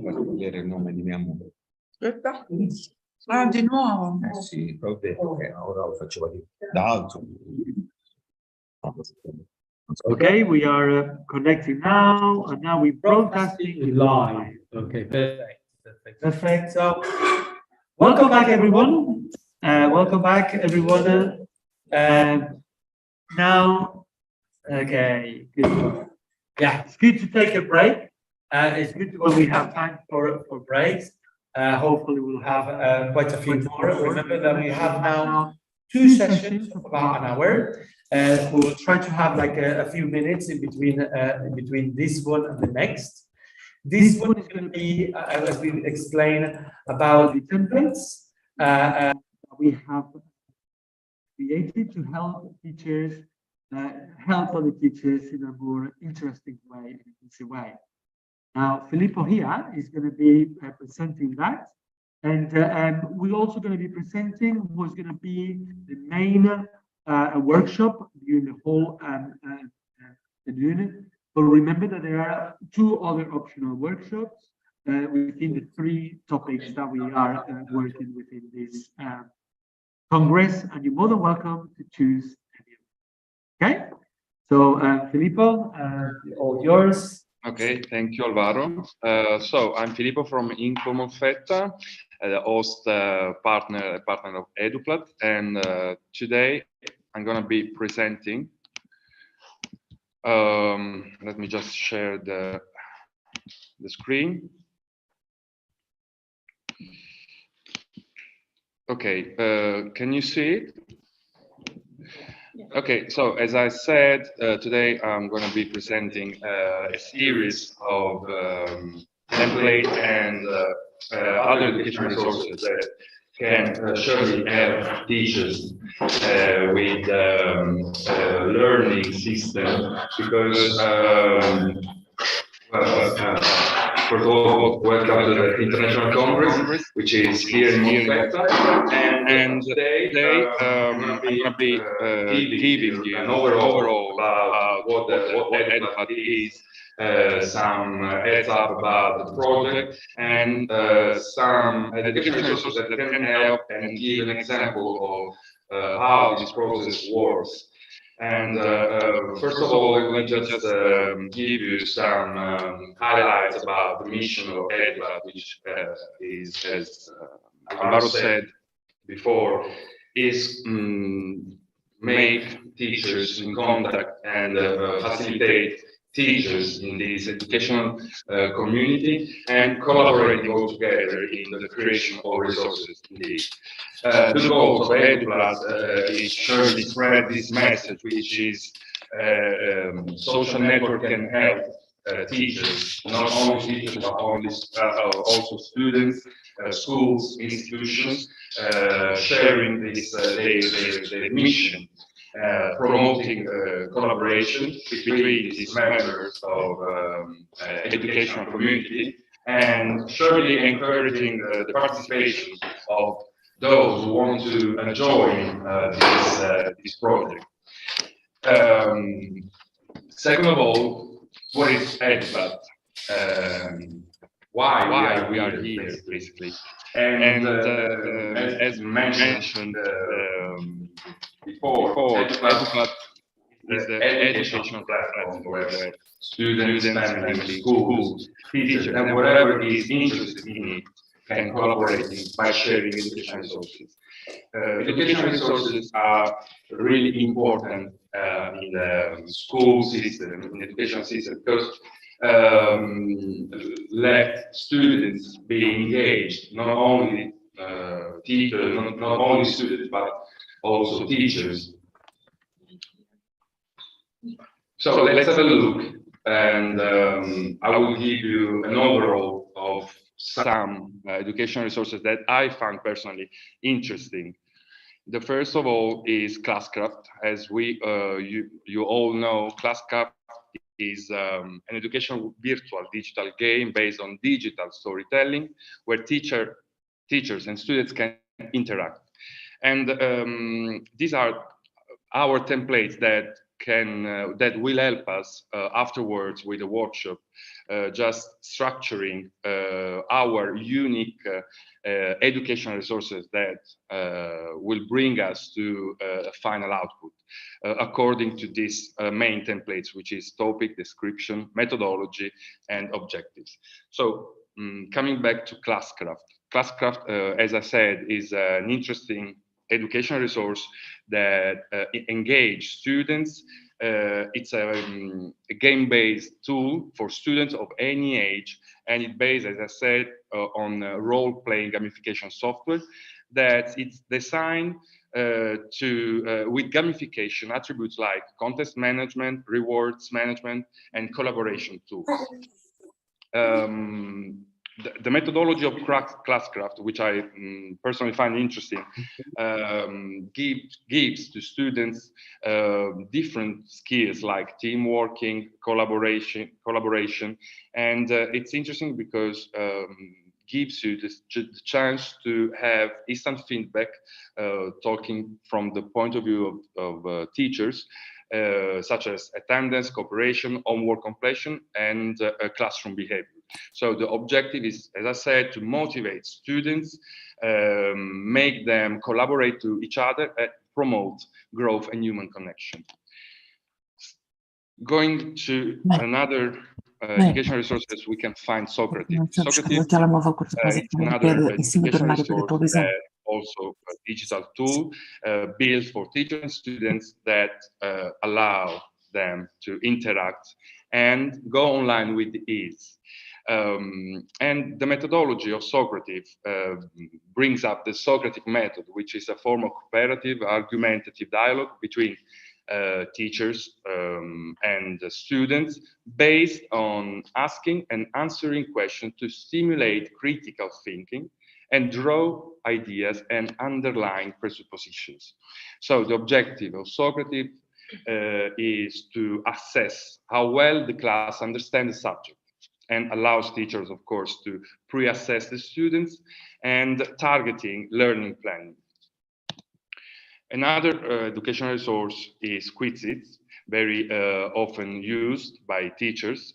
Faccio vedere il nome di mia moglie. Ah, di nuovo? Sì, ho detto che ora lo faceva da alto. Okay, we are connecting now, and now we're broadcasting live. Okay, perfect. Perfect. So, welcome back, everyone. Welcome back, everyone. Now, okay, good. Yeah, it's good to take a break. It's good when we have time for breaks. Hopefully, we'll have quite a few more. Remember that we have now 2 sessions of about an hour. We'll try to have like a few minutes in between this one and the next. This one is going to be, as we explained, about the templates we have created to help teachers, help other teachers in a more interesting way, in an easy way. Now, Filippo here is going to be presenting that. And we're also going to be presenting what's going to be the main workshop during the whole unit. But remember that there are 2 other optional workshops within the 3 topics that we are working within this Congress, and you're more than welcome to choose any of them. Okay? So, Filippo, all yours. Okay, thank you, Alvaro. So I'm Filippo from Info Molfetta, the host partner of EduPlat, and today I'm going to be presenting. Let me just share the screen. Okay, can you see it? Okay, so as I said, today I'm going to be presenting a series of templates and other educational resources that can surely help teachers with learning system, because first of all, welcome to the International Congress, which is here in Molfetta, and today I'm going to be giving you an overall about what EduPlat is, some heads up about the project, and some educational resources that can help and give an example of how this process works. And first of all, let me just give you some highlights about the mission of EduPlat, which is, as Alvaro said before, is make teachers in contact and facilitate teachers in this educational community and collaborating all together in the creation of resources indeed. The goal of EduPlat is surely spread this message, which is social network can help teachers, not only teachers, but also students, schools, institutions, sharing this their mission, promoting collaboration between these members of educational community, and surely encouraging the participation of those who want to join this project. Second of all, what is EduPlat? Why we are here, basically. And as mentioned before, EduPlat is the educational platform where students, families, schools, teachers, and whatever is interested in it can collaborate by sharing educational resources. Educational resources are really important in the school system, in the education system, because let students be engaged, not only teachers, not only students, but also teachers. So let's have a look, and I will give you an overall of some educational resources that I found personally interesting. The first of all is Classcraft. As you all know, Classcraft is an educational virtual digital game based on digital storytelling, where teachers and students can interact. And these are our templates that will help us afterwards with the workshop just structuring our unique educational resources that will bring us to a final output according to these main templates, which is topic, description, methodology, and objectives. So coming back to Classcraft. Classcraft, as I said, is an interesting educational resource that engage students. It's a game-based tool for students of any age, and it's based, as I said, on role-playing gamification software that it's designed with gamification attributes like contest management, rewards management, and collaboration tools. The methodology of Classcraft, which I personally find interesting, gives to students different skills like teamwork, collaboration, and it's interesting because gives you the chance to have instant feedback, talking from the point of view of teachers, such as attendance, cooperation, homework completion, and classroom behavior. So the objective is, as I said, to motivate students, make them collaborate to each other, and promote growth and human connection. Going to another educational resources, we can find Socrative. Socrative is another educational resource that also a digital tool built for teachers and students that allow them to interact and go online with ease. And the methodology of Socrative brings up the Socratic method, which is a form of cooperative, argumentative dialogue between teachers and students based on asking and answering questions to stimulate critical thinking and draw ideas and underlying presuppositions. So the objective of Socrative is to assess how well the class understands the subject, and allows teachers, of course, to pre-assess the students and targeting learning planning. Another educational resource is Quizlet, very often used by teachers.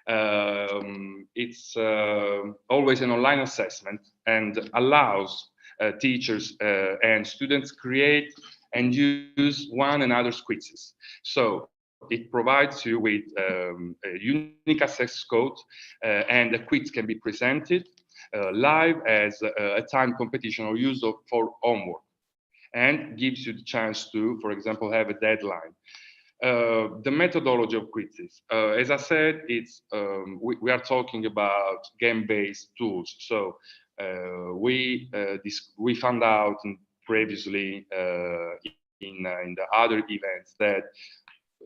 It's always an online assessment and allows teachers and students create and use one another's quizzes. So it provides you with a unique access code, and the quiz can be presented live as a time competition or used for homework, and gives you the chance to, for example, have a deadline. The methodology of quizzes, as I said, it's we are talking about game-based tools. So we found out previously in the other events that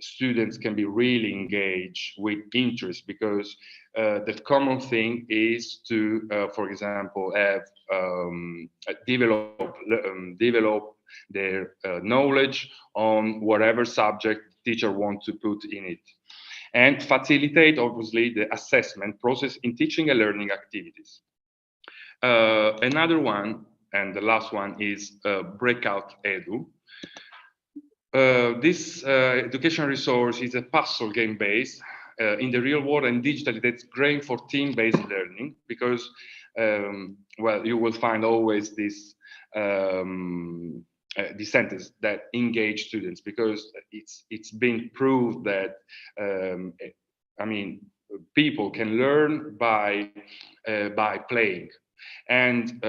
students can be really engaged with interest, because the common thing is to, for example, have develop their knowledge on whatever subject the teacher wants to put in it, and facilitate, obviously, the assessment process in teaching and learning activities. Another one, and the last one, is Breakout-E2. This educational resource is a puzzle game based in the real world and digitally. That's great for team-based learning, because, well, you will find always this sentence that engage students, because it's been proved that I mean, people can learn by playing. And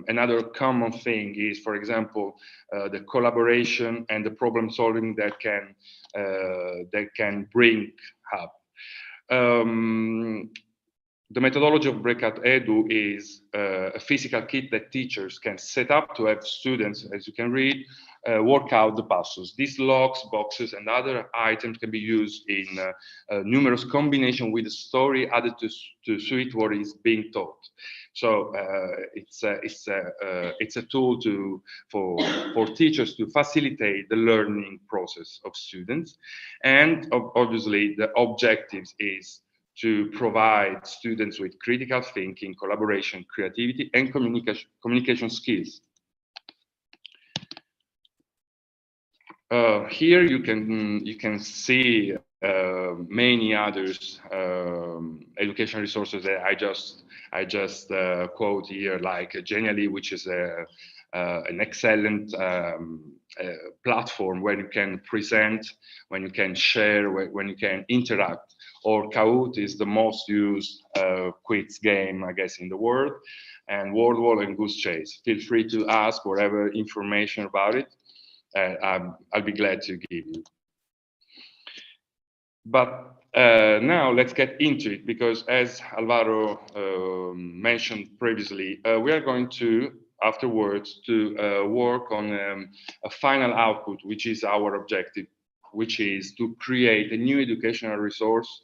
another common thing is, for example, the collaboration and the problem solving that can bring up. The methodology of Breakout-E2 is a physical kit that teachers can set up to have students, as you can read, work out the puzzles. These locks, boxes, and other items can be used in numerous combinations with a story added to suit what is being taught. So it's a tool for teachers to facilitate the learning process of students, and obviously the objectives is to provide students with critical thinking, collaboration, creativity, and communication skills. Here you can see many others education resources that I just quote here, like Genially, which is an excellent platform where you can present, when you can share, when you can interact. Or Kahoot is the most used quiz game, I guess, in the world. And WordWall and Goose Chase. Feel free to ask whatever information about it. I'll be glad to give you. But now let's get into it, because as Alvaro mentioned previously, we are going to afterwards to work on a final output, which is our objective, which is to create a new educational resource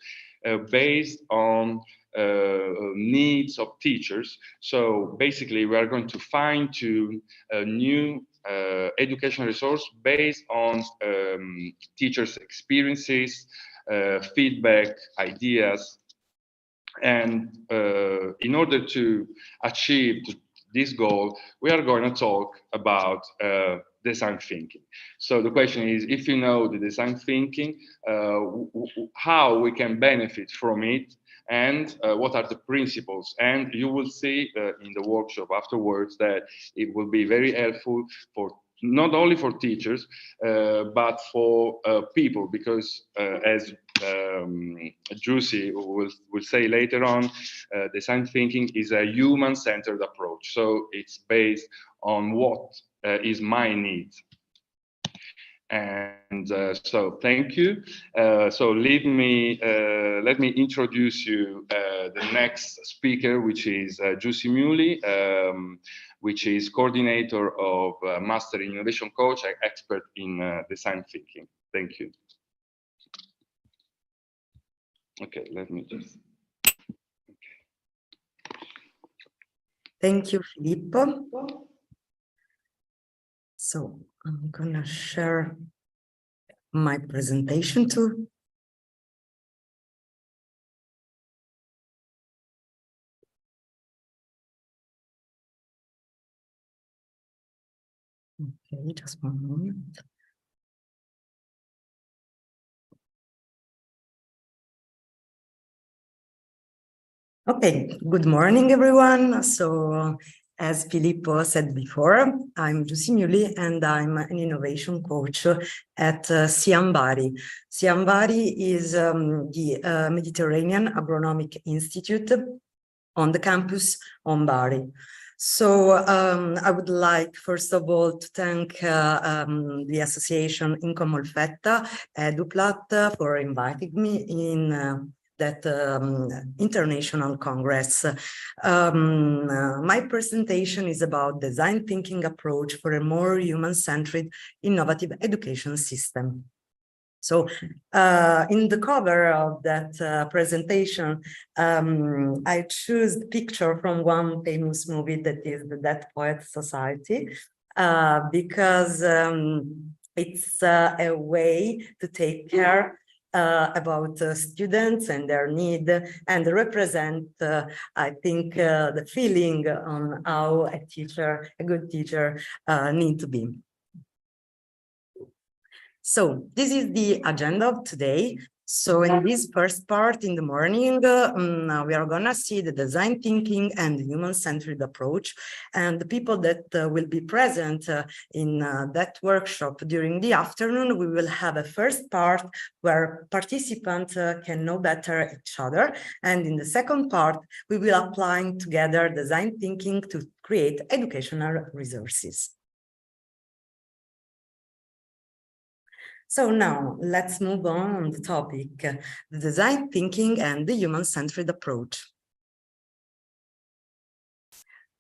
based on needs of teachers. So basically, we are going to fine-tune a new educational resource based on teachers' experiences, feedback, ideas. And in order to achieve this goal, we are going to talk about design thinking. So the question is, if you know the design thinking, how we can benefit from it, and what are the principles. And you will see in the workshop afterwards that it will be very helpful for not only for teachers, but for people, because as Giussi will say later on, design thinking is a human-centered approach. So it's based on what is my need. And so thank you. So let me introduce you the next speaker, which is Giussi Muli, which is coordinator of Master Innovation Coach, expert in design thinking. Thank you. Okay, let me just. Thank you, Filippo. So I'm gonna share my presentation too. Okay, just one moment. Okay, good morning, everyone. So, as Filippo said before, I'm Giussi Muli and I'm an innovation coach at Siambari. Siambari is the Mediterranean Agronomic Institute on the campus on Bari. So I would like, first of all, to thank the association Inco Molfetta, EduPlat, for inviting me in that international congress. My presentation is about design thinking approach for a more human-centered, innovative education system. So in the cover of that presentation, I choose the picture from one famous movie that is the Dead Poets Society, because it's a way to take care about students and their need, and represent, I think, the feeling on how a good teacher need to be. So this is the agenda of today. So in this first part in the morning, we are gonna see the design thinking and human-centered approach. And the people that will be present in that workshop during the afternoon, we will have a first part where participants can know better each other. And in the second part, we will apply together design thinking to create educational resources. So now let's move on the topic, the design thinking and the human-centered approach.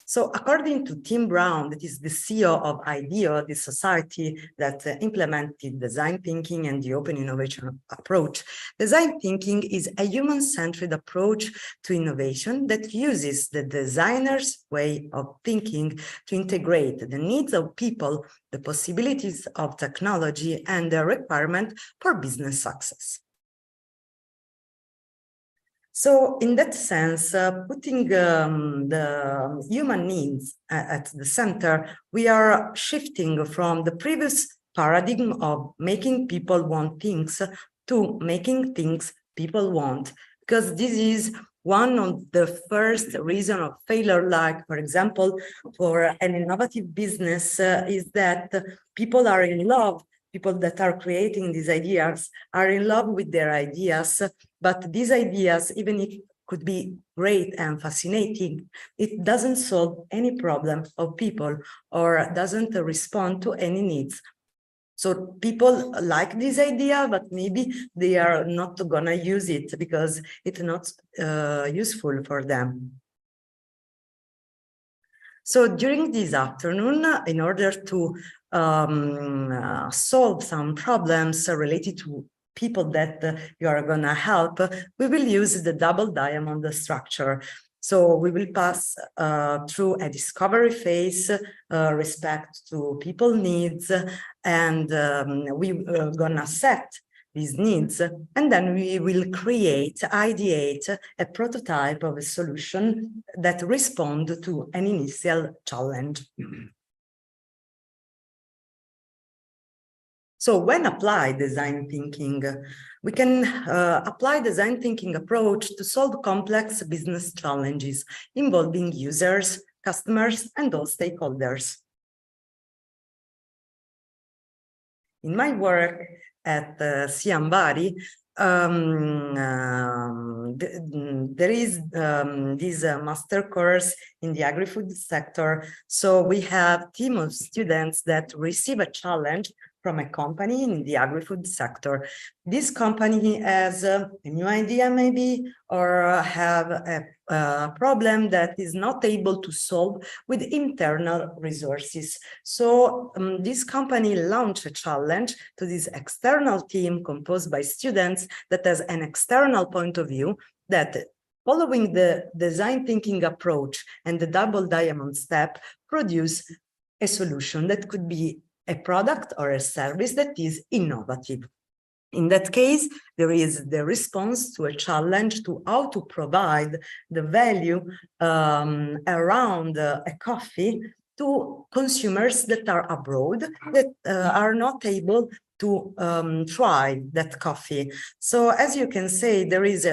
So according to Tim Brown, that is the CEO of IDEO, the society that implemented design thinking and the open innovation approach, design thinking is a human-centered approach to innovation that uses the designer's way of thinking to integrate the needs of people, the possibilities of technology, and the requirement for business success. So in that sense, putting the human needs at the center, we are shifting from the previous paradigm of making people want things to making things people want, because this is one of the first reason of failure. Like, for example, for an innovative business is that people are in love. People that are creating these ideas are in love with their ideas, but these ideas, even if could be great and fascinating, it doesn't solve any problem of people or doesn't respond to any needs. So people like this idea, but maybe they are not gonna use it because it's not useful for them. So during this afternoon, in order to solve some problems related to people that you are gonna help, we will use the double diamond structure. So we will pass through a discovery phase, respect to people needs, and we're gonna set these needs, and then we will ideate a prototype of a solution that responds to an initial challenge. So when apply design thinking, we can apply design thinking approach to solve complex business challenges involving users, customers, and all stakeholders. In my work at Siambari, there is this master course in the agri-food sector. So we have a team of students that receive a challenge from a company in the agri-food sector. This company has a new idea maybe, or have a problem that is not able to solve with internal resources. So this company launched a challenge to this external team composed by students that has an external point of view, that following the design thinking approach and the double diamond step produce a solution that could be a product or a service that is innovative. In that case, there is the response to a challenge to how to provide the value around a coffee to consumers that are abroad, that are not able to try that coffee. So as you can say, there is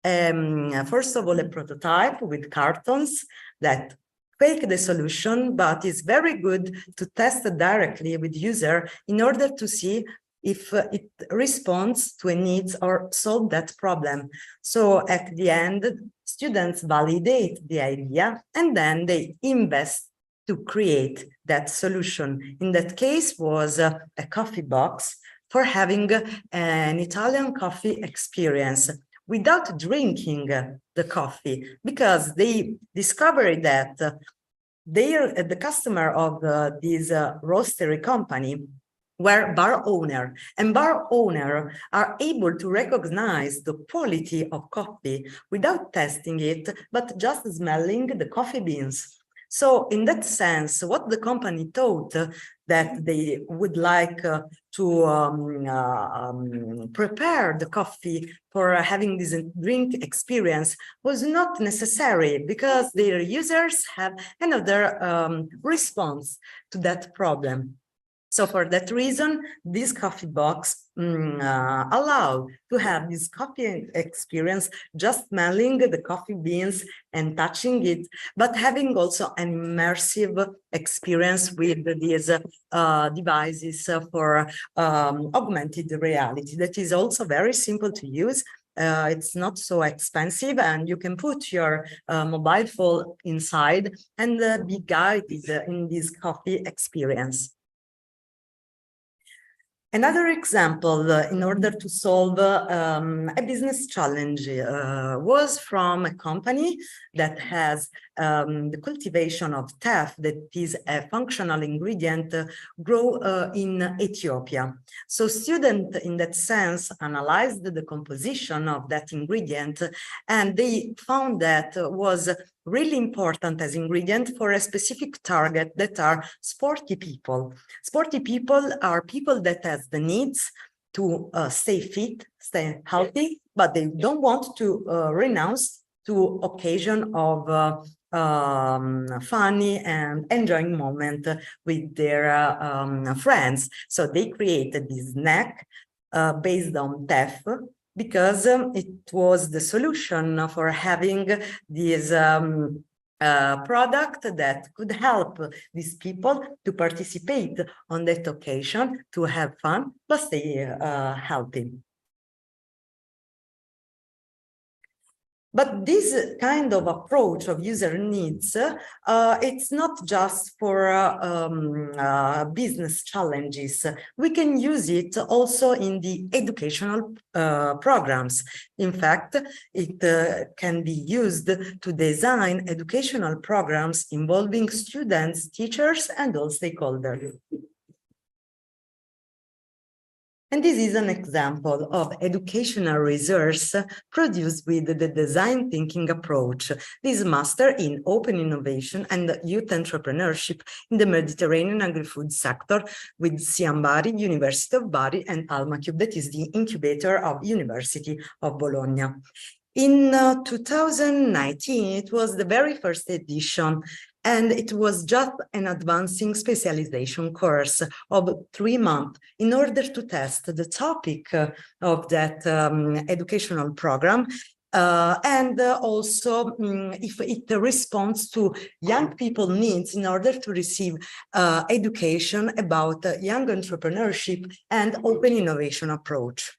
first of all, a prototype with cartons that fake the solution, but it's very good to test it directly with user in order to see if it responds to a needs or solve that problem. So at the end, students validate the idea and then they invest to create that solution. In that case was a coffee box for having an Italian coffee experience without drinking the coffee, because they discovered that the customer of this roastery company were bar owner, and bar owner are able to recognize the quality of coffee without testing it, but just smelling the coffee beans. So in that sense, what the company thought that they would like to prepare the coffee for having this drink experience was not necessary, because their users have another response to that problem. So for that reason, this coffee box allow to have this coffee experience, just smelling the coffee beans and touching it, but having also an immersive experience with these devices for augmented reality. That is also very simple to use. It's not so expensive, and you can put your mobile phone inside and be guided in this coffee experience. Another example in order to solve a business challenge was from a company that has the cultivation of teff, that is a functional ingredient, grow in Ethiopia. So students in that sense analyzed the composition of that ingredient, and they found that was really important as ingredient for a specific target, that are sporty people. Sporty people are people that has the needs to stay fit, stay healthy, but they don't want to renounce to occasion of funny and enjoying moment with their friends. So they created this snack based on TEF, because it was the solution for having this product that could help these people to participate on that occasion, to have fun, but stay healthy. But this kind of approach of user needs, it's not just for business challenges. We can use it also in the educational programs. In fact, it can be used to design educational programs involving students, teachers, and all stakeholders. And this is an example of educational resource produced with the design thinking approach. This master in open innovation and youth entrepreneurship in the Mediterranean agri-food sector with Siam Bari, University of Bari, and AlmaCube, that is the incubator of University of Bologna. In 2019, it was the very first edition, and it was just an advancing specialization course of 3 months in order to test the topic of that educational program, and also if it responds to young people needs in order to receive education about young entrepreneurship and open innovation approach.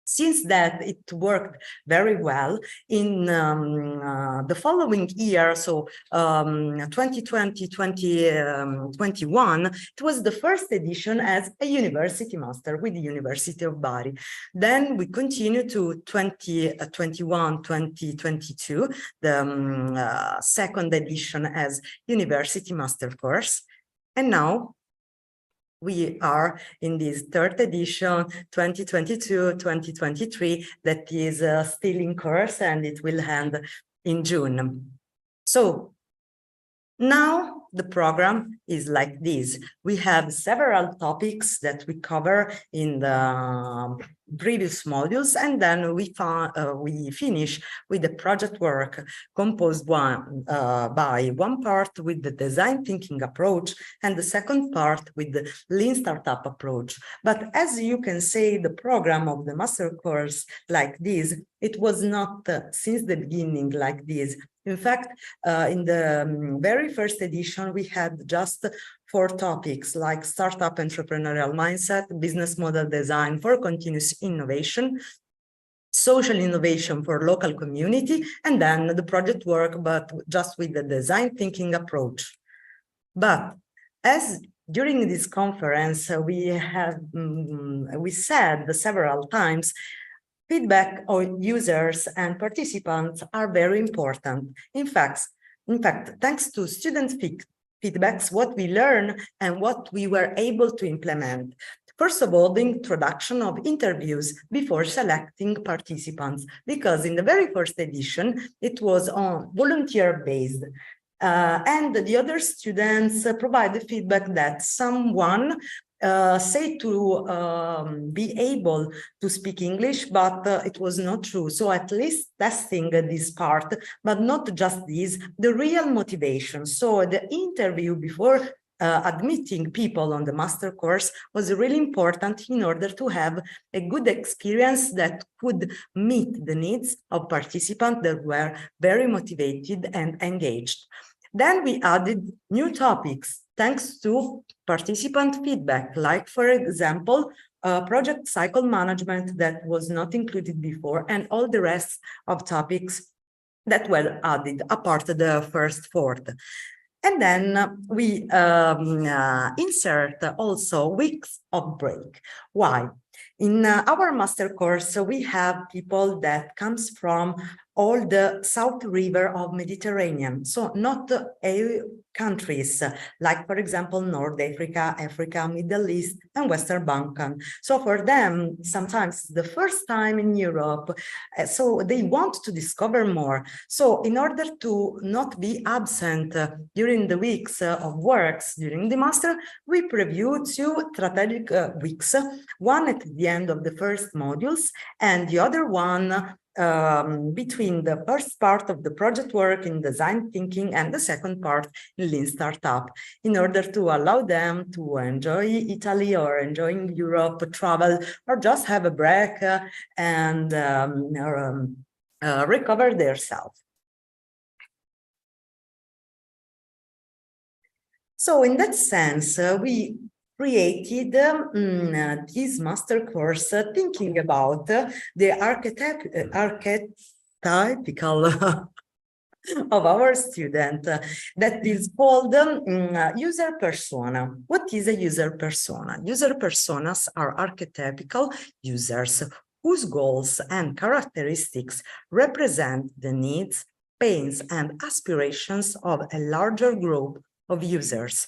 Since that, it worked very well. In the following year, so 2020-2021, it was the first edition as a university master with the University of Bari. Then we continued to 2021-2022, the second edition as university master course. And now we are in this third edition, 2022-2023, that is still in course, and it will end in June. So now the program is like this. We have several topics that we cover in the previous modules, and then we finish with the project work composed by one part with the design thinking approach and the second part with the lean startup approach. But as you can say, the program of the master course like this, it was not since the beginning like this. In fact, in the very first edition, we had just 4 topics like startup entrepreneurial mindset, business model design for continuous innovation, social innovation for local community, and then the project work, but just with the design thinking approach. But as during this conference, we said several times, feedback on users and participants are very important. In fact, thanks to student feedbacks, what we learn and what we were able to implement. First of all, the introduction of interviews before selecting participants, because in the very first edition, it was on volunteer-based. And the other students provided feedback that someone say to be able to speak English, but it was not true. So at least testing this part, but not just this, the real motivation. So the interview before admitting people on the master course was really important in order to have a good experience that could meet the needs of participants that were very motivated and engaged. Then we added new topics thanks to participant feedback, like, for example, project cycle management that was not included before, and all the rest of topics that were added apart the first 4. And then we insert also weeks of break. Why? In our master course, we have people that comes from all the South River of Mediterranean. So not countries like, for example, North Africa, Africa, Middle East, and Western Balkan. So for them, sometimes the first time in Europe, so they want to discover more. So in order to not be absent during the weeks of works during the master, we preview 2 strategic weeks, one at the end of the first modules and the other one between the first part of the project work in design thinking and the second part in lean startup, in order to allow them to enjoy Italy or enjoying Europe, travel, or just have a break and recover themselves. So in that sense, we created this master course thinking about the archetypical of our student that is called user persona. What is a user persona? User personas are archetypical users whose goals and characteristics represent the needs, pains, and aspirations of a larger group of users.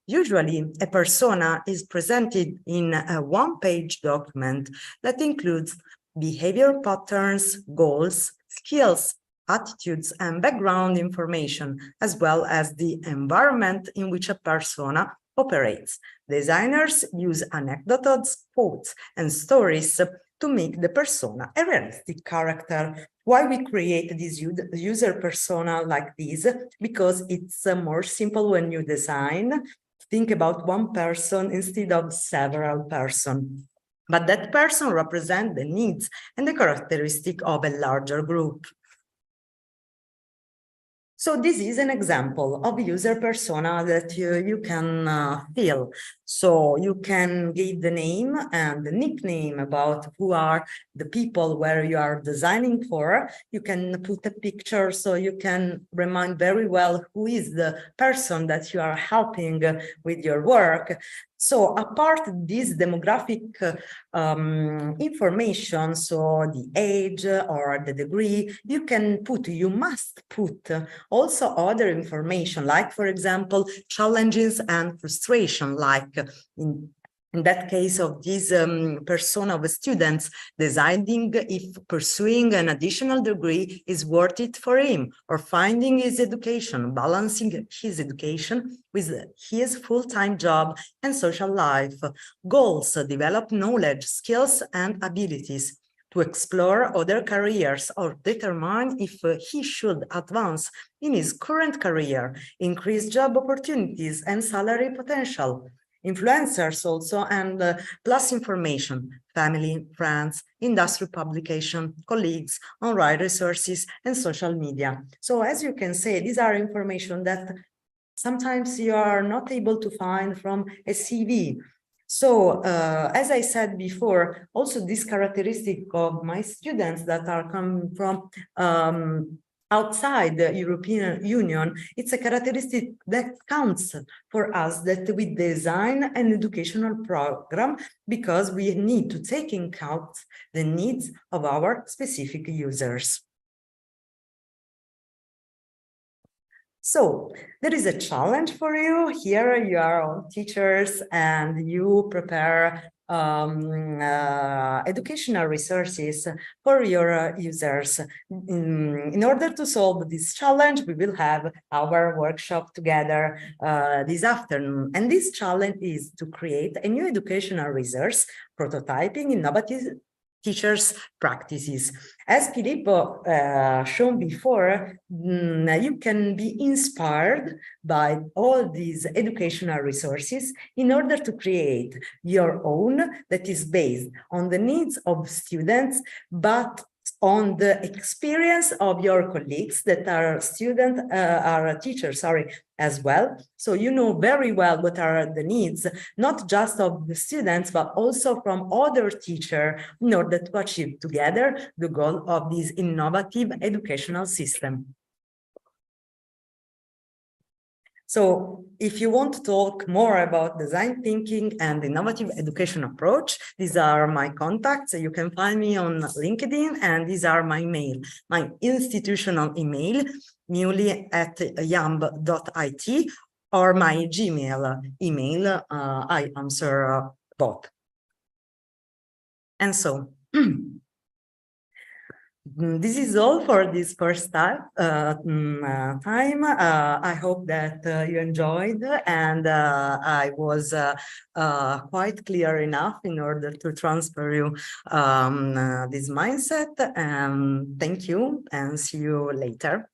Usually, a persona is presented in a one-page document that includes behavior patterns, goals, skills, attitudes, and background information, as well as the environment in which a persona operates. Designers use anecdotes, quotes, and stories to make the persona a realistic character. Why we create this user persona like this? Because it's more simple when you design. Think about one person instead of several persons. But that person represents the needs and the characteristic of a larger group. So this is an example of user persona that you can fill. So you can give the name and the nickname about who are the people where you are designing for. You can put a picture so you can remind very well who is the person that you are helping with your work. So apart this demographic information, so the age or the degree, you must put also other information, like, for example, challenges and frustration, like in that case of this persona of students, deciding if pursuing an additional degree is worth it for him, or finding his education, balancing his education with his full-time job and social life. Goals: develop knowledge, skills, and abilities, to explore other careers or determine if he should advance in his current career, increase job opportunities and salary potential. Influencers also, and plus information: family, friends, industry publication, colleagues, online resources, and social media. So as you can see, these are information that sometimes you are not able to find from a CV. So as I said before, also this characteristic of my students that are coming from outside the European Union, it's a characteristic that counts for us, that we design an educational program because we need to take into account the needs of our specific users. So there is a challenge for you. Here you are all teachers and you prepare educational resources for your users. In order to solve this challenge, we will have our workshop together this afternoon. And this challenge is to create a new educational resource, prototyping innovative teachers' practices. As Filippo shown before, you can be inspired by all these educational resources in order to create your own that is based on the needs of students, but on the experience of your colleagues that are teachers, as well. So you know very well what are the needs, not just of the students, but also from other teachers, in order to achieve together the goal of this innovative educational system. So if you want to talk more about design thinking and innovative education approach, these are my contacts. You can find me on LinkedIn, and these are my mail, my institutional email, muli@yamb.it, or my Gmail email. I answer both. And so This is all for this first time. I hope that you enjoyed, and I was quite clear enough in order to transfer you this mindset. Thank you, and see you later.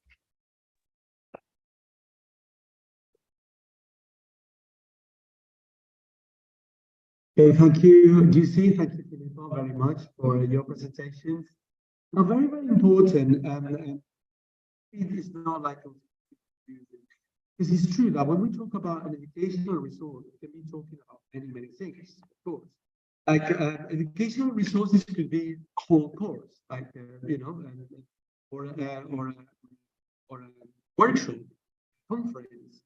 Okay, thank you, Giusy. Thank you, Filippo, very much for your presentations. Now, very, very important. It is not like because it's true that when we talk about an educational resource, we can be talking about many, many things, of course. Like educational resources could be whole course, like or a workshop, conference.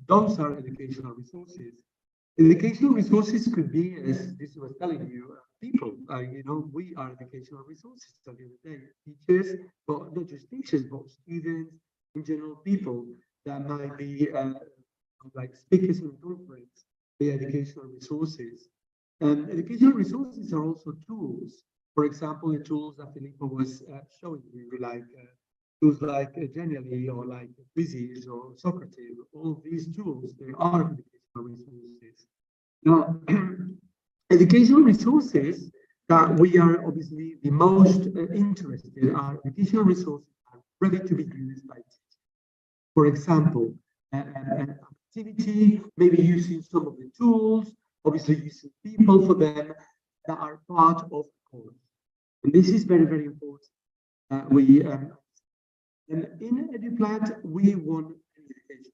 Those are educational resources. Educational resources could be, as this was telling you, people. We are educational resources at the end of the day. Teachers, but not just teachers, but students, in general, people that might be like speakers in a conference, the educational resources. Educational resources are also tools. For example, the tools that Filippo was showing you, like tools like Genially or like Quizzes or Socrates. All these tools, they are educational resources. Now, educational resources that we are obviously the most interested in are educational resources that are ready to be used by teachers. For example, an activity, maybe using some of the tools, obviously using people for them that are part of the course. And this is very, very important. And in EduPlat, we want education.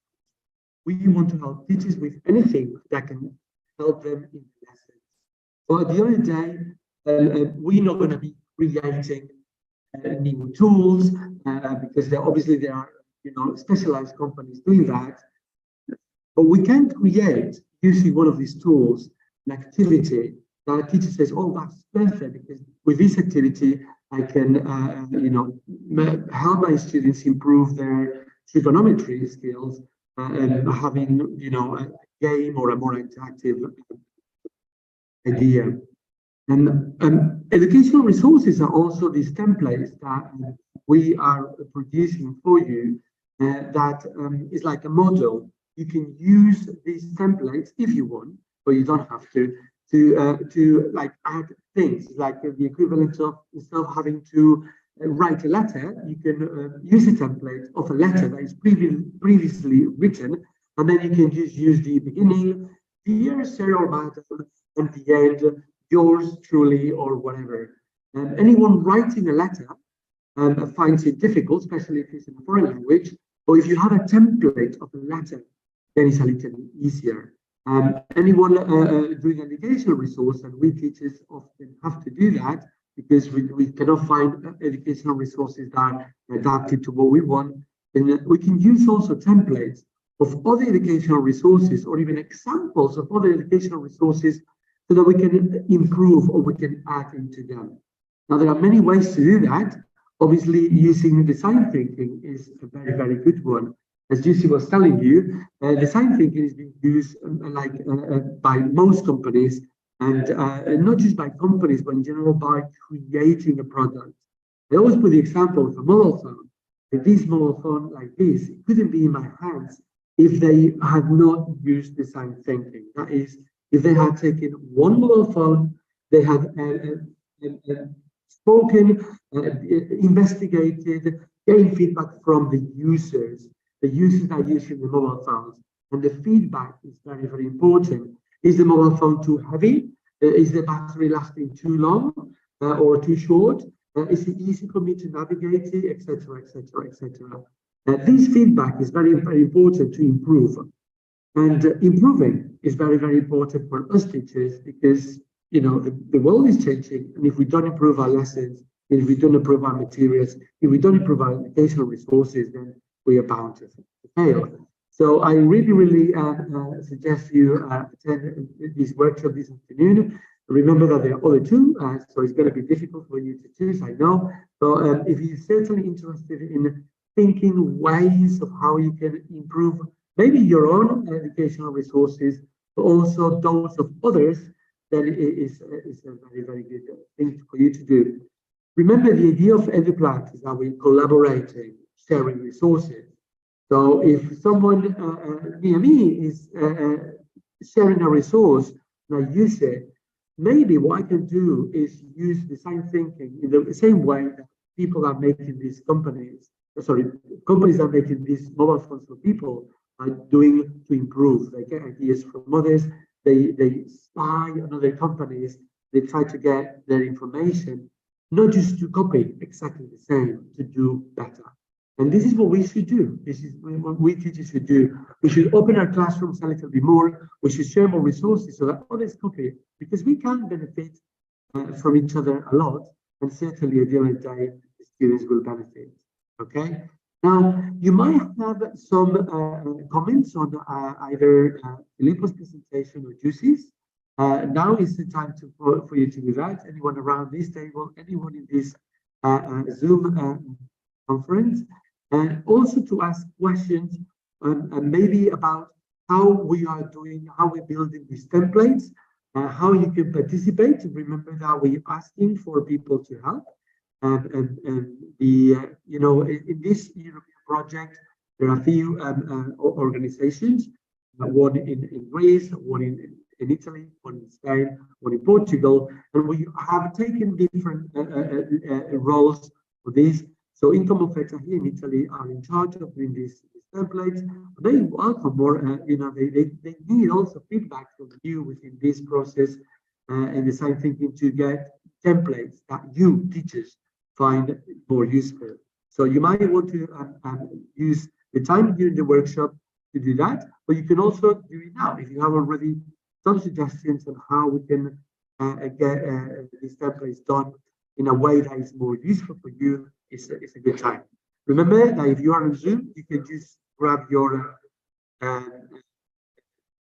We want to help teachers with anything that can help them in the lessons. But at the end of the day, we're not going to be creating new tools because obviously there are specialized companies doing that. But we can create, using one of these tools, an activity that a teacher says, "Oh, that's perfect because with this activity, I can, help my students improve their trigonometry skills and having, a game or a more interactive idea." And educational resources are also these templates that we are producing for you. That is like a model. You can use these templates if you want, but you don't have to like add things like the equivalent of, instead of having to write a letter, you can use a template of a letter that is previously written, and then you can just use the beginning, dear sir or madam, and the end, yours truly, or whatever. Anyone writing a letter finds it difficult, especially if it's in a foreign language, but if you have a template of a letter, then it's a little easier. Anyone doing an educational resource, and we teachers often have to do that because we cannot find educational resources that are adapted to what we want. And we can use also templates of other educational resources or even examples of other educational resources so that we can improve or we can add into them. Now, there are many ways to do that. Obviously, using design thinking is a very, very good one. As Giusy was telling you, design thinking is being used by most companies, and not just by companies, but in general by creating a product. I always put the example of a mobile phone. If this mobile phone like this, it couldn't be in my hands if they had not used design thinking. That is, if they had taken one mobile phone, they had spoken, investigated, gained feedback from the users that are using the mobile phones. And the feedback is very, very important. Is the mobile phone too heavy? Is the battery lasting too long or too short? Is it easy for me to navigate it, etc., etc., etc.? This feedback is very, very important to improve. And improving is very, very important for us teachers because, the world is changing. And if we don't improve our lessons, if we don't improve our materials, if we don't improve our educational resources, then we are bound to fail. So I really, really suggest you attend this workshop this afternoon. Remember that there are other two, so it's going to be difficult for you to choose, I know. But if you're certainly interested in thinking ways of how you can improve maybe your own educational resources, but also those of others, then it is a very, very good thing for you to do. remember the idea of EduPlat is that we're collaborating, sharing resources. So if someone near me is sharing a resource and I use it, maybe what I can do is use the same thinking in the same way that people are making these companies are making these mobile phones for people are doing to improve. They get ideas from others, they spy on other companies, they try to get their information, not just to copy exactly the same, to do better. And this is what we should do. This is what we teachers should do. We should open our classrooms a little bit more. We should share more resources so that others copy, because we can benefit from each other a lot. And certainly at the end of the day, the students will benefit. Okay. Now, you might have some comments on either Filippo's presentation or Juicy's. Now is the time for you to do that. Anyone around this table, anyone in this Zoom conference, and also to ask questions and maybe about how we are doing, how we're building these templates, how you can participate. Remember that we're asking for people to help. And the in this European project, there are a few organizations, one in Greece, one in Italy, one in Spain, one in Portugal, and we have taken different roles for this. So Income Offerta here in Italy are in charge of doing these templates. They welcome more, they need also feedback from you within this process and the same thinking to get templates that you teachers find more useful. So you might want to use the time during the workshop to do that, but you can also do it now if you have already some suggestions on how we can get these templates done in a way that is more useful for you. It's a good time. Remember that if you are on Zoom, you can just grab your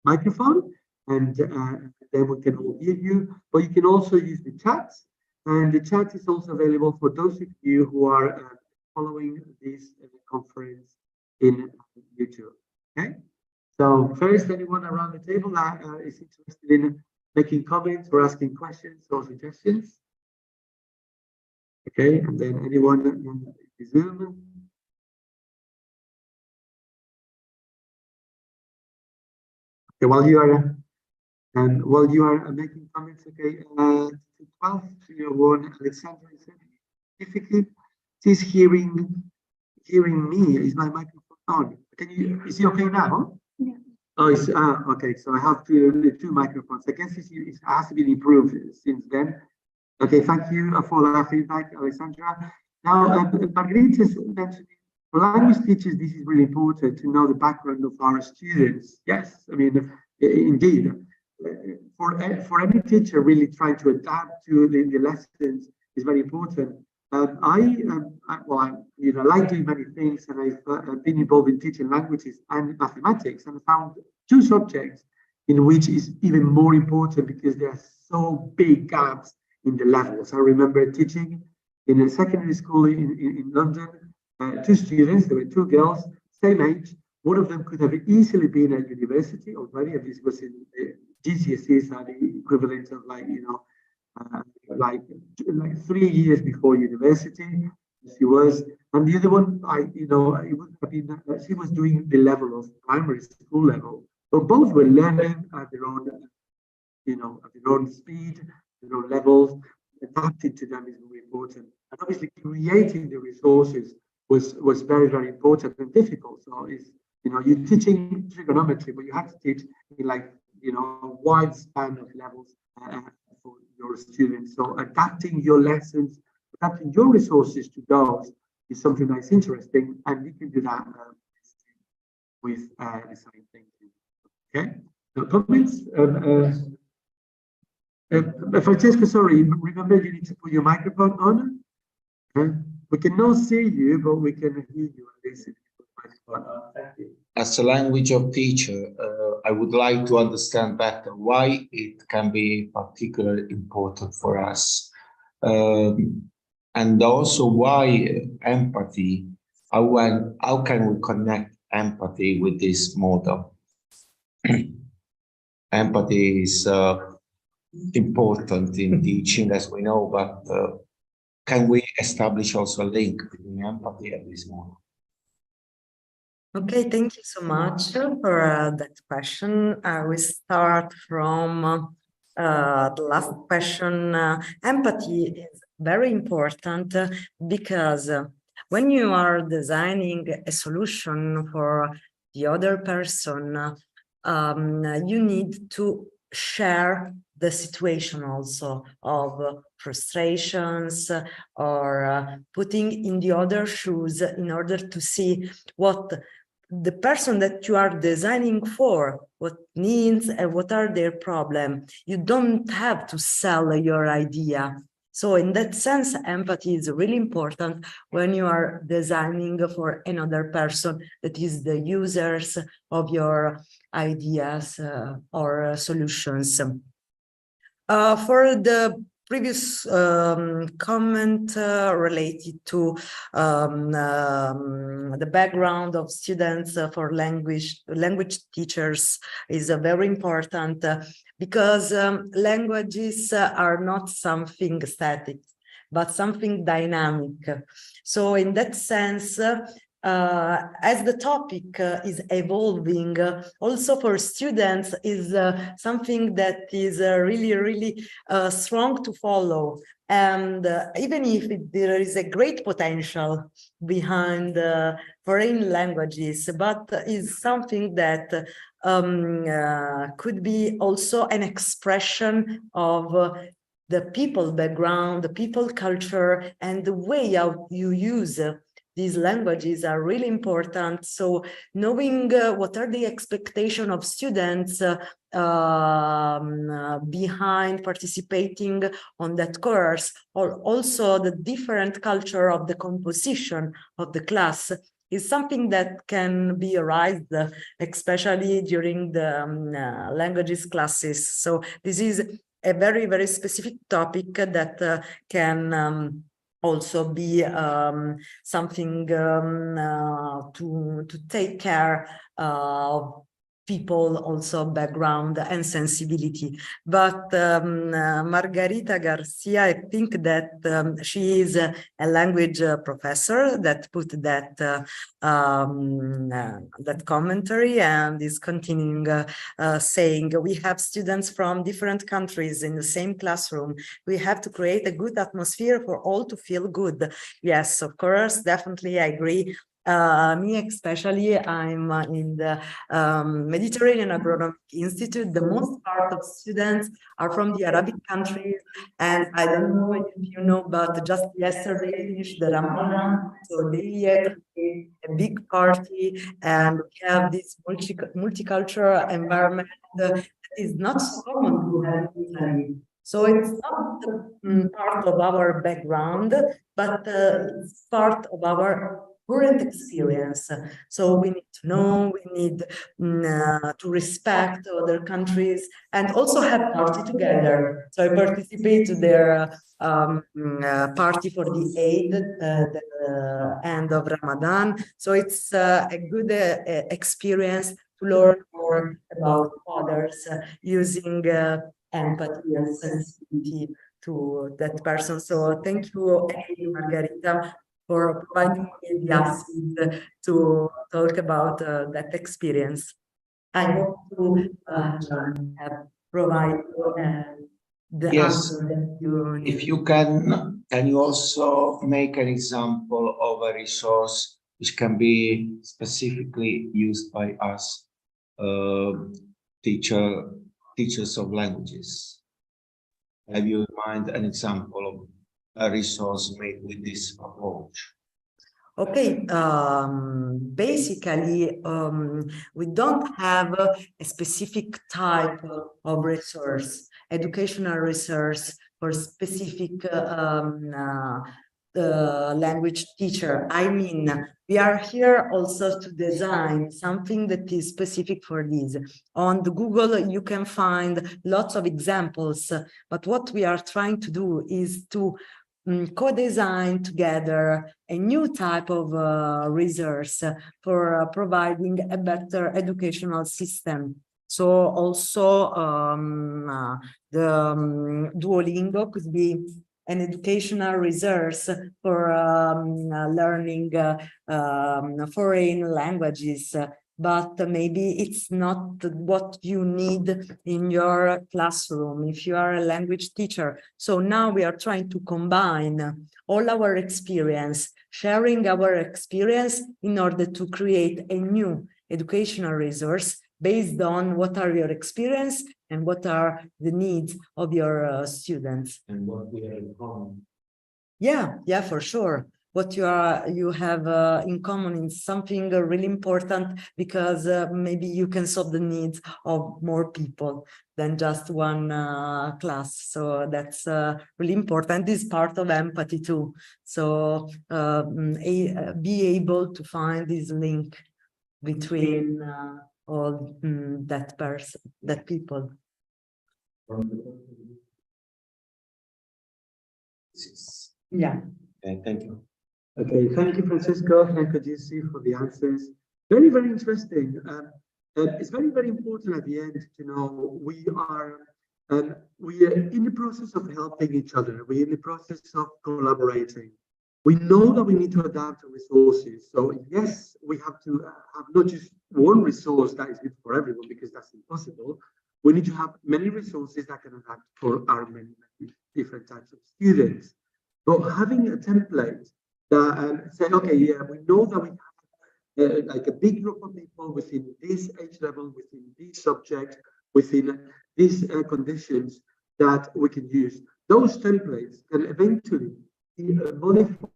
microphone and then we can all hear you, but you can also use the chat, and the chat is also available for those of you who are following this conference in YouTube. Okay, so first, anyone around the table is interested in making comments or asking questions or suggestions? Okay, and then anyone in the Zoom? Okay, while you are making comments, okay, 1201 Alexandra is difficult. She's hearing me. Is my microphone on? Can you? Is it okay now? Yeah. Oh, it's okay. So I have two microphones. I guess it has to be improved since then. Okay, thank you for that feedback, Alessandra. Now, Margarita mentioned for language teachers, this is really important to know the background of our students. Yes, I mean, indeed, for any teacher really trying to adapt to the lessons is very important. I like doing many things, and I've been involved in teaching languages and mathematics, and I found two subjects in which is even more important because there are so big gaps in the levels. I remember teaching in a secondary school in London, two students, there were two girls, same age. One of them could have easily been at university already, and this was in GCSEs, are the equivalent of like 3 years before university. She was, and the other one, it would have been, she was doing the level of primary school level. So both were learning at their own, at their own speed, their own levels. Adapting to them is very important, and obviously creating the resources was very, very important and difficult. So it's, you're teaching trigonometry, but you have to teach in a wide span of levels for your students. So adapting your lessons, adapting your resources to those is something that's interesting, and you can do that with design thinking. Okay, now comments. Francesco, sorry, remember you need to put your microphone on. We cannot see you, but we can hear you and listen. Thank you. As a language of teacher, I would like to understand better why it can be particularly important for us. And also why empathy, how can we connect empathy with this model? Empathy is important in teaching, as we know, but can we establish also a link between empathy and this model? Okay, thank you so much for that question. We start from the last question. Empathy is very important because when you are designing a solution for the other person, you need to share the situation also of frustrations or putting in the other shoes in order to see what the person that you are designing for, what needs and what are their problems. You don't have to sell your idea. So in that sense, empathy is really important when you are designing for another person that is the users of your ideas or solutions. For the previous comment related to the background of students for language teachers is very important because languages are not something static, but something dynamic. So in that sense, as the topic is evolving, also for students is something that is really strong to follow. And even if there is a great potential behind foreign languages, but is something that could be also an expression of the people background, the people culture, and the way how you use these languages are really important. So knowing what are the expectations of students behind participating on that course, or also the different culture of the composition of the class, is something that can be raised, especially during the languages classes. So this is a very specific topic that can also be something to take care of people also background and sensibility. But Margarita Garcia, I think that she is a language professor that put that that commentary and is continuing saying we have students from different countries in the same classroom. We have to create a good atmosphere for all to feel good. Yes, of course, definitely I agree. Me especially, I'm in the Mediterranean Agronomic Institute. The most part of students are from the Arabic countries, and I don't know if you know, but just yesterday finished the Ramadan, so they create a big party, and we have this multicultural environment that is not so common to have in Italy. So it's not part of our background, but it's part of our current experience. So we need to know, we need to respect other countries and also have party together. So I participate to their party for the Eid, the end of Ramadan. So it's a good experience to learn more about others using empathy and sensitivity to that person. So thank you, Margarita, for providing me the access to talk about that experience. I hope to have provided the Yes, answer that you need. if you can you also make an example of a resource which can be specifically used by us, teachers of languages? Have you in mind an example of a resource made with this approach? Okay, basically, we don't have a specific type of resource, educational resource for specific language teacher. I mean, we are here also to design something that is specific for this. On the Google, you can find lots of examples, but what we are trying to do is to co-design together a new type of resource for providing a better educational system. So also the Duolingo could be an educational resource for learning foreign languages, but maybe it's not what you need in your classroom if you are a language teacher. So now we are trying to combine all our experience, sharing our experience in order to create a new educational resource based on what are your experience and what are the needs of your students. And what we are in common. Yeah, for sure. What you have in common is something really important, because maybe you can solve the needs of more people than just one class. So that's really important. This is part of empathy too. So be able to find this link between all that people. Yeah. Okay, thank you. Okay, thank you, Francisco. Thank you, GC, for the answers. Very, very interesting. It's very, very important at the end to know we are in the process of helping each other. We're in the process of collaborating. We know that we need to adapt to resources. So yes, we have to have not just one resource that is good for everyone, because that's impossible. We need to have many resources that can adapt for our many different types of students. But having a template that say, okay, yeah, we know that we have like a big group of people within this age level, within this subject, within these conditions that we can use. Those templates can eventually be modified.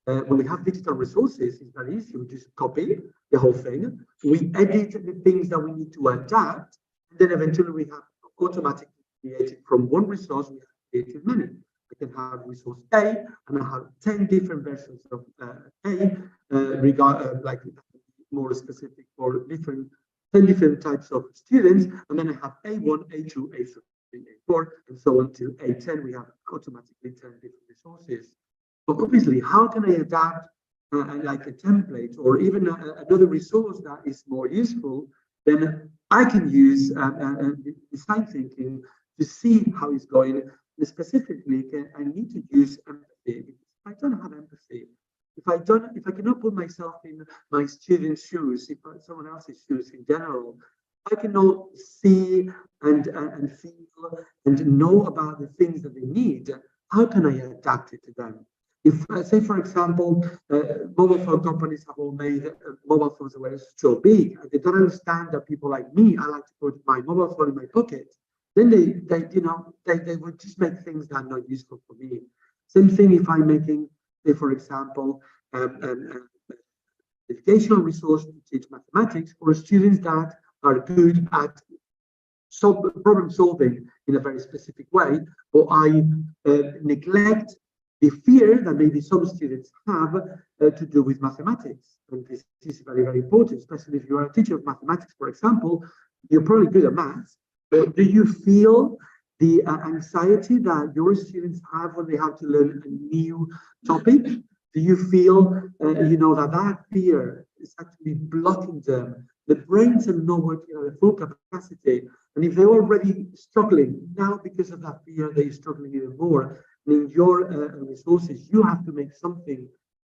When we have digital resources, it's very easy. We just copy the whole thing. We edit the things that we need to adapt, and then eventually we have automatically created from one resource, we have created many. I can have resource A, and I have 10 different versions of A, like more specific for 10 different types of students, and then I have A1, A2, A3, A4, and so on till A10. We have automatically 10 different resources. But obviously, how can I adapt like a template or even another resource that is more useful? Then I can use design thinking to see how it's going. Specifically, I need to use empathy. If I don't have empathy, if I cannot put myself in my students' shoes, if someone else's shoes in general, I cannot see and feel and know about the things that they need. How can I adapt it to them? If say, for example, mobile phone companies have all made mobile phones that were so big, and they don't understand that people like me, I like to put my mobile phone in my pocket. Then they would just make things that are not useful for me. Same thing if I'm making, say, for example, an educational resource to teach mathematics for students that are good at problem solving in a very specific way, or I neglect the fear that maybe some students have to do with mathematics. And this is very, very important, especially if you are a teacher of mathematics, for example. You're probably good at maths. Do you feel the anxiety that your students have when they have to learn a new topic? Do you feel, that fear is actually blocking them? The brains are not working at a full capacity. And if they're already struggling, now because of that fear, they're struggling even more. And in your resources, you have to make something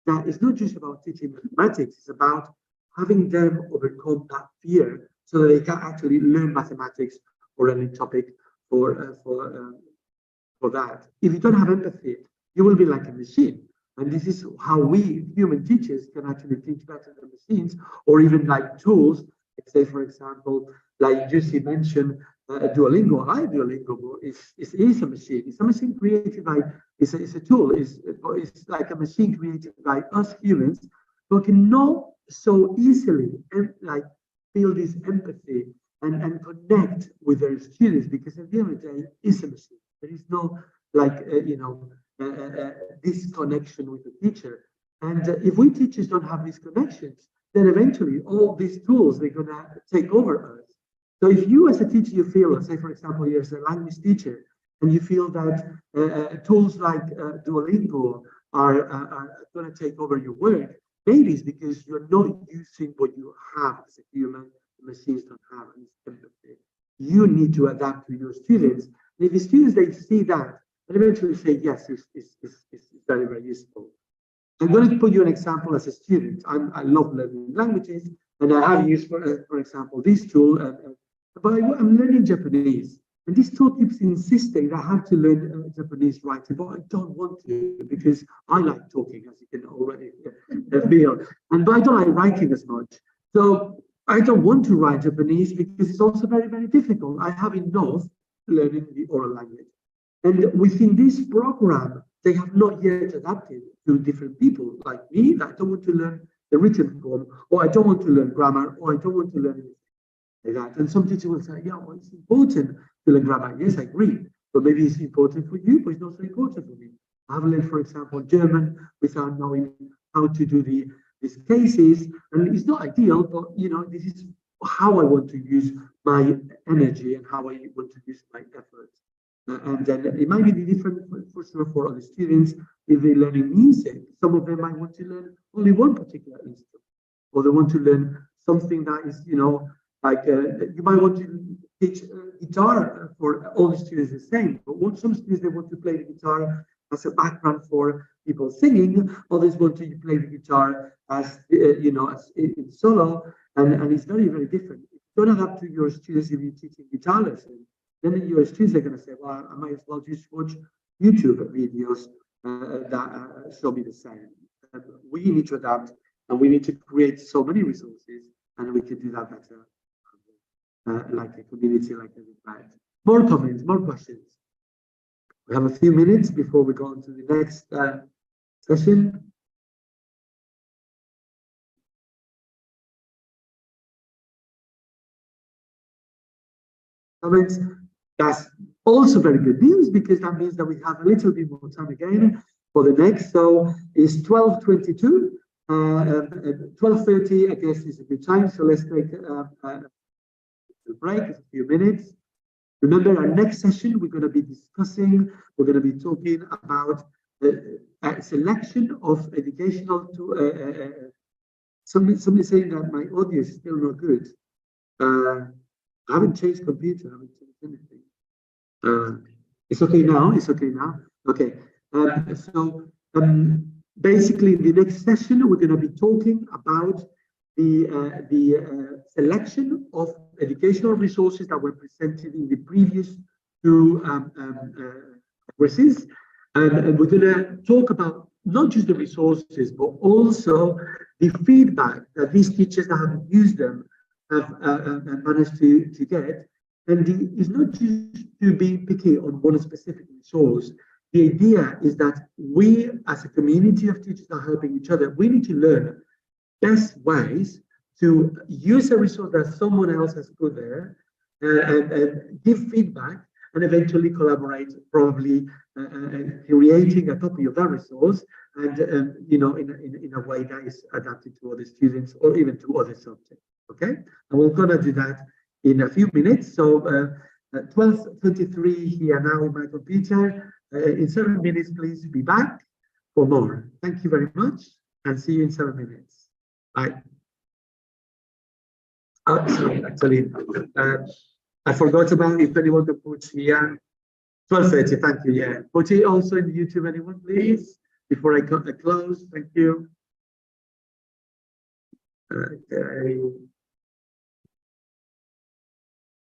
that is not just about teaching mathematics, it's about having them overcome that fear so that they can actually learn mathematics or any topic for that. If you don't have empathy, you will be like a machine. And this is how we human teachers can actually teach better than machines, or even like tools. Like say, for example, like Jussi mentioned, Duolingo. Duolingo is a machine. It's a machine created by. It's a tool. It's like a machine created by us humans, who can know so easily and like feel this empathy and connect with their students, because at the end of the day, it's a machine. There is no like this connection with the teacher. And if we teachers don't have these connections, then eventually all these tools, they're gonna take over us. So if you as a teacher, you feel, let's say, for example, you're a language teacher, and you feel that tools like Duolingo are gonna take over your work, maybe it's because you're not using what you have as a human. The machines don't have any empathy. You need to adapt to your students. And if the students, they see that, and eventually say, yes, it's very, very useful. I'm going to put you an example as a student. I love learning languages, and I have used, for example, this tool, but I'm learning Japanese. And this tool keeps insisting that I have to learn Japanese writing, but I don't want to because I like talking, as you can already feel. But I don't like writing as much. So I don't want to write Japanese because it's also very, very difficult. I have enough learning the oral language. And within this program, they have not yet adapted to different people like me that don't want to learn the written form, or I don't want to learn grammar, or I don't want to learn like that. And some teachers will say, yeah, well, it's important to learn grammar. Yes, I agree. But maybe it's important for you, but it's not so important for me. I have learned, for example, German without knowing how to do these cases. And it's not ideal, but this is how I want to use my energy and how I want to use my effort. And then it might be different for sure for other students if they're learning music. Some of them might want to learn only one particular instrument, or they want to learn something that is, like you might want to teach guitar for all the students the same. But some students, they want to play the guitar as a background for people singing. Others want to play the guitar as, as in solo. And it's very, very different. If you don't adapt to your students if you're teaching guitar lessons, then your students are going to say, well, I might as well just watch YouTube videos that show me the same. We need to adapt, and we need to create so many resources, and we can do that better, like a community like EduPlat. More comments, more questions. We have a few minutes before we go on to the next session. Comments. That's also very good news because that means that we have a little bit more time again for the next. So it's 12:22, 12:30. I guess is a good time. So let's take a break, a few minutes. Remember, our next session we're going to be discussing. We're going to be talking about the selection of educational. Somebody saying that my audio is still not good. I haven't changed computer. I haven't changed anything. It's okay now. It's okay now. Okay. Basically, in the next session, we're going to be talking about the selection of educational resources that were presented in the previous two courses, and we're going to talk about not just the resources, but also the feedback that these teachers that have used them have managed to get. And it's not just to be picky on one specific resource. The idea is that we, as a community of teachers that are helping each other, we need to learn best ways to use a resource that someone else has put there and give feedback and eventually collaborate, probably creating a copy of that resource and in a way that is adapted to other students or even to other subjects. Okay, and we're gonna do that in a few minutes. So 12:23 here now in my computer. In 7 minutes, please be back for more. Thank you very much, and see you in 7 minutes. Bye. Oh, sorry, actually, I forgot about if anyone can put here. 12:30, thank you, yeah. Put it also in YouTube, anyone, please, before I close. Thank you. Okay.